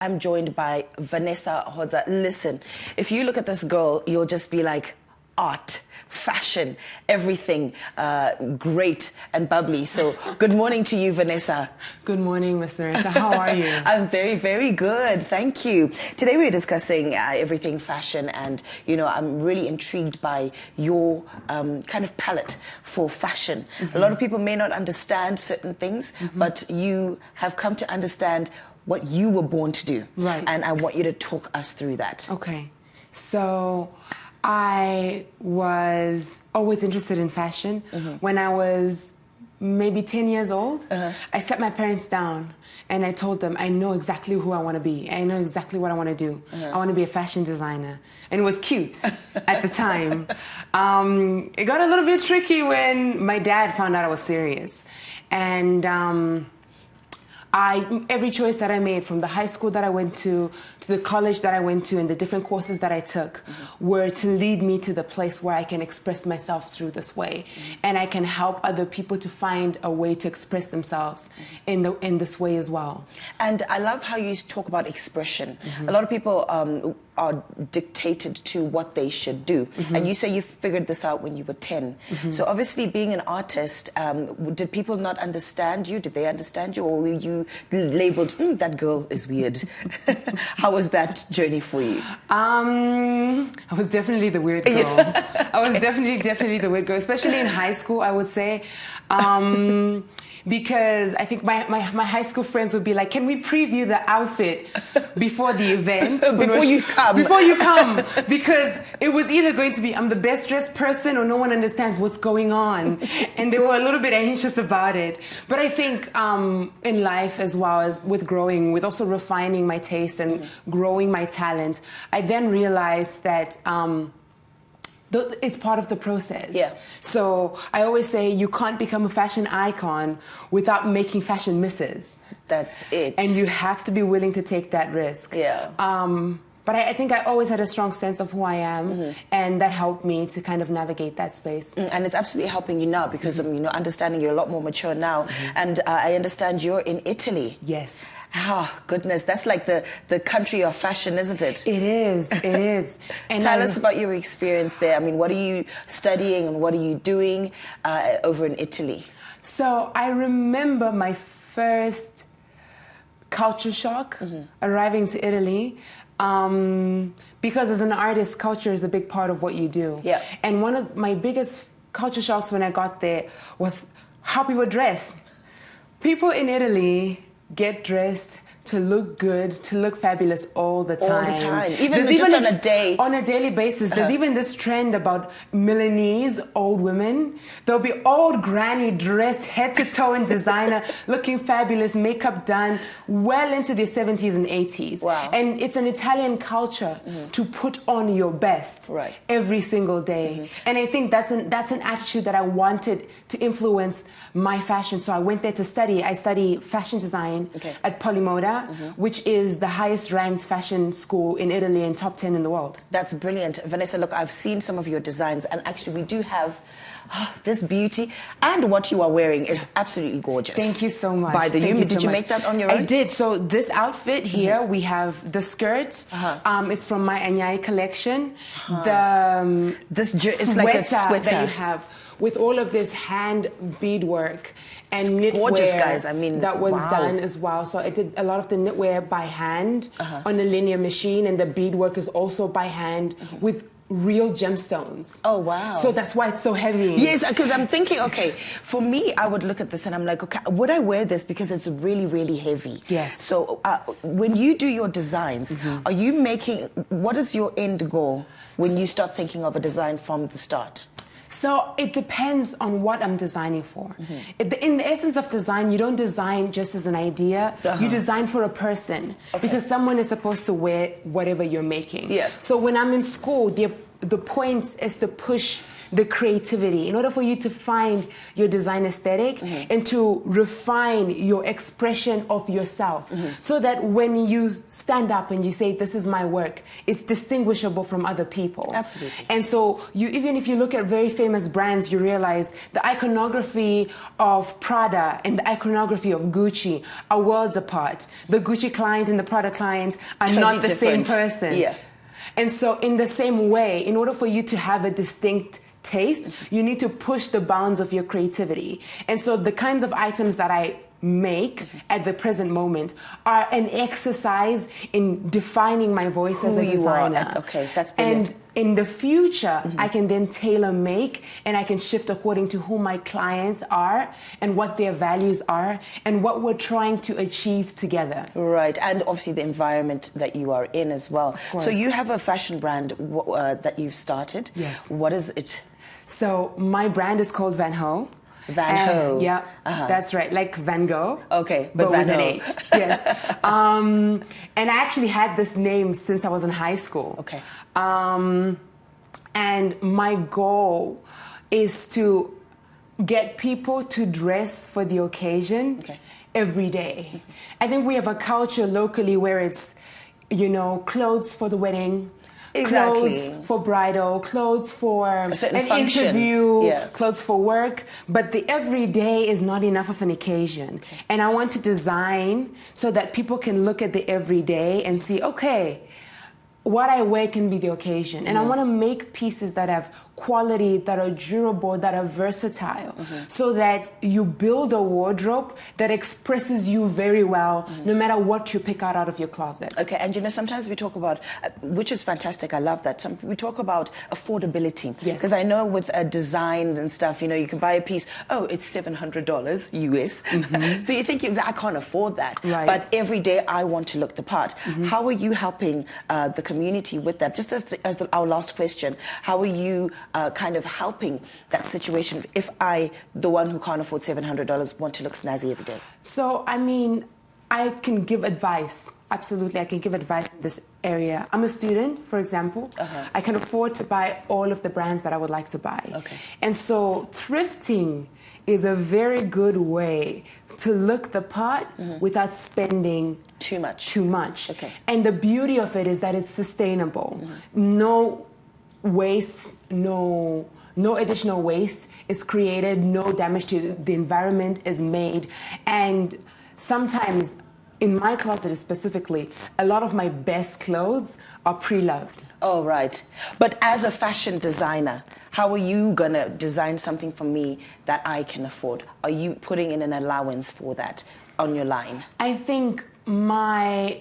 I'm joined by Vanessa Hodza. Listen, if you look at this girl, you'll just be like, art, fashion, everything great and bubbly. So good morning to you, Vanessa. Good morning, Miss Marisa. How are you? I'm very, very good. Thank you. Today we're discussing everything fashion, and I'm really intrigued by your kind of palette for fashion. A lot of people may not understand certain things, but you have come to understand what you were born to do. Right. And I want you to talk us through that. Okay. So I was always interested in fashion. When I was maybe 10 years old, I sat my parents down and I told them, I know exactly who I want to be. I know exactly what I want to do. I want to be a fashion designer. And it was cute at the time. It got a little bit tricky when my dad found out I was serious. And every choice that I made, from the high school that I went to the college that I went to, and the different courses that I took, were to lead me to the place where I can express myself through this way, and I can help other people to find a way to express themselves in this way as well. And I love how you talk about expression. A lot of people are dictated to what they should do, and you say you figured this out when you were 10. So obviously, being an artist, did people not understand you? Did they understand you, or were you labeled, that girl is weird? How was that journey for you? I was definitely the weird girl. I was definitely the weird girl, especially in high school, I would say. Because I think my high school friends would be like, can we preview the outfit before the event? Before you come. Before you come. Because it was either going to be, I'm the best dressed person, or no one understands what's going on. And they were a little bit anxious about it. But I think in life, as well as with growing, with also refining my taste and growing my talent, I then realized that it's part of the process. Yeah. So I always say you can't become a fashion icon without making fashion misses. That's it. And you have to be willing to take that risk. Yeah. But I think I always had a strong sense of who I am, and that helped me to kind of navigate that space. And it's absolutely helping you now, because understanding you're a lot more mature now. And I understand you're in Italy. Yes. Oh, goodness. That's like the country of fashion, isn't it? It is. It is. And Tell us about your experience there. I mean, what are you studying and what are you doing over in Italy? So I remember my first culture shock arriving to Italy. Because as an artist, culture is a big part of what you do. Yeah. And one of my biggest culture shocks when I got there was how people dress. People in Italy get dressed to look good, to look fabulous all the time. All the time. Even on a day. On a daily basis. There's even this trend about Milanese old women. They'll be old granny dressed head to toe in designer, looking fabulous, makeup done, well into their 70s and 80s. Wow. And it's an Italian culture to put on your best every single day. And I think that's an attitude that I wanted to influence my fashion. So I went there to study. I study fashion design at Polimoda, which is the highest ranked fashion school in Italy and top 10 in the world. That's brilliant. Vanessa, look, I've seen some of your designs, and actually we do have this beauty, and what you are wearing is absolutely gorgeous. Thank you so much. Did you make that on your own? I did. So this outfit here, we have the skirt. It's from my Anyai collection. This it's like a sweater that you have, with all of this hand beadwork and knitwear. Gorgeous, guys. I mean, that was done as well. So I did a lot of the knitwear by hand on a linear machine, and the beadwork is also by hand with real gemstones. Oh, wow. So that's why it's so heavy. Yes, because I'm thinking, okay, for me, I would look at this and I'm like, okay, would I wear this? Because it's really, really heavy. Yes. So when you do your designs, are you making, what is your end goal when you start thinking of a design from the start? So it depends on what I'm designing for. In the essence of design, you don't design just as an idea. You design for a person, because someone is supposed to wear whatever you're making. Yeah. So when I'm in school, the point is to push the creativity, in order for you to find your design aesthetic and to refine your expression of yourself, so that when you stand up and you say, this is my work, it's distinguishable from other people. Absolutely. And so even if you look at very famous brands, you realize the iconography of Prada and the iconography of Gucci are worlds apart. The Gucci client and the Prada client are Totally not the different. same person. Yeah. And so in the same way, in order for you to have a distinct taste, you need to push the bounds of your creativity. And so the kinds of items that I make at the present moment are an exercise in defining my voice as a designer. Okay, that's brilliant. And in the future, I can then tailor make and I can shift according to who my clients are and what their values are and what we're trying to achieve together. Right, and obviously the environment that you are in as well. course. So you have a fashion brand that you've started. Yes. What is it? So my brand is called Vanho. Vanho. Yeah, that's right, like Van Gogh. Okay, but with an Vanho. H. Yes. And I actually had this name since I was in high school. Okay. And my goal is to get people to dress for the occasion every day. I think we have a culture locally where it's, clothes for the wedding, clothes for bridal, clothes for an function. interview, clothes for work, but the everyday is not enough of an occasion. And I want to design so that people can look at the everyday and see, okay, what I wear can be the occasion. And I want to make pieces that have quality, that are durable, that are versatile, so that you build a wardrobe that expresses you very well, no matter what you pick out of your closet. Okay, and sometimes we talk about, which is fantastic, I love that, we talk about affordability. Yes. Because I know with design and stuff, you can buy a piece, it's $700 US. So you think, I can't afford that. Right. But every day I want to look the part. How are you helping the community with that? Just as our last question, how are you kind of helping that situation if the one who can't afford $700, want to look snazzy every day? So, I can give advice. Absolutely, I can give advice in this area. I'm a student, for example. I can afford to buy all of the brands that I would like to buy. Okay. And so thrifting is a very good way to look the part without spending Too much. Okay. And the beauty of it is that it's sustainable. No waste, no additional waste is created, no damage to the environment is made. And sometimes, in my closet specifically, a lot of my best clothes are pre-loved. Oh, right. But as a fashion designer, how are you going to design something for me that I can afford? Are you putting in an allowance for that on your line? I think my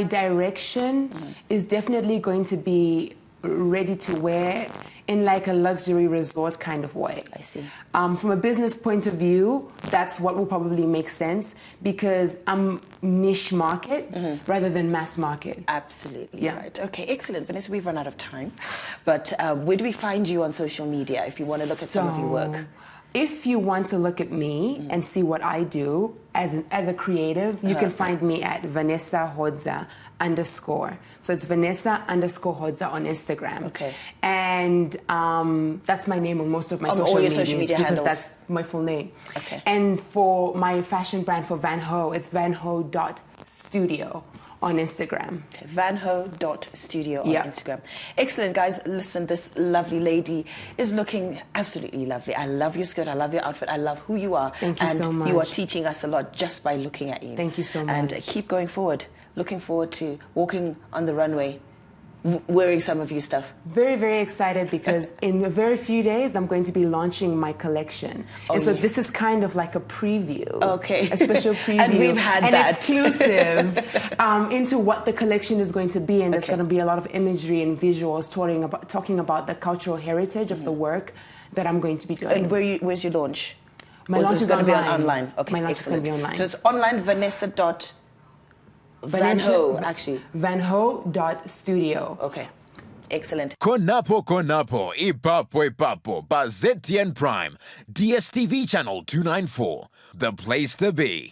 direction is definitely going to be ready to wear in like a luxury resort kind of way. I see. From a business point of view, that's what will probably make sense because I'm niche market rather than mass market. Absolutely. Yeah. Right. Okay, excellent. Vanessa, we've run out of time. But where do we find you on social media if you want to look at some of your work? If you want to look at me and see what I do as a creative, you can find me at Vanessa Hodza _. So it's Vanessa _Hodza on Instagram. Okay. And that's my name on most of my On social all your medias social media because handles. that's my full name. Okay. And for my fashion brand for Vanho, it's vanho.studio. On Instagram. Okay, vanho.studio on Yeah. Instagram. Excellent, guys. Listen, this lovely lady is looking absolutely lovely. I love your skirt. I love your outfit. I love who you are. Thank you so much. And you are teaching us a lot just by looking at you. Thank you so much. And keep going forward. Looking forward to walking on the runway, wearing some of your stuff. Very, very excited because in a very few days, I'm going to be launching my collection. And so this is kind of like a preview. Okay. A special preview. And we've had an that. exclusive into what the collection is going to be. And there's going to be a lot of imagery and visuals talking about the cultural heritage of the work that I'm going to be doing. And where's your launch? My launch is going to be on online. online. Okay, My launch is going to be online. So it's online, Vanho, actually. Vanho.studio. Okay, excellent. Konapo Ipapo ba ZTN Prime, DSTV channel 294, the place to be.